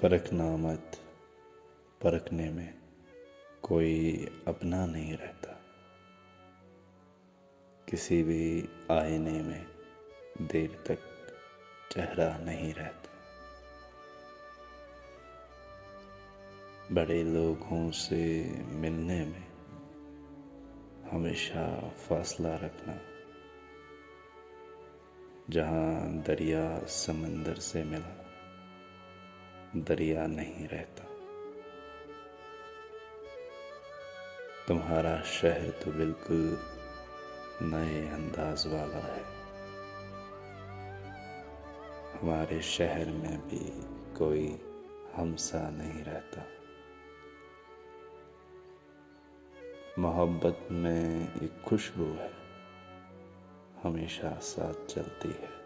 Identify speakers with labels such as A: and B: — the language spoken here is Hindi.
A: परखना मत, परखने में कोई अपना नहीं रहता। किसी भी आईने में देर तक चेहरा नहीं रहता। बड़े लोगों से मिलने में हमेशा फासला रखना। जहाँ दरिया समंदर से मिला, दरिया नहीं रहता। तुम्हारा शहर तो बिल्कुल नए अंदाज वाला है। हमारे शहर में भी कोई हमसा नहीं रहता। मोहब्बत में एक खुशबू है, हमेशा साथ चलती है।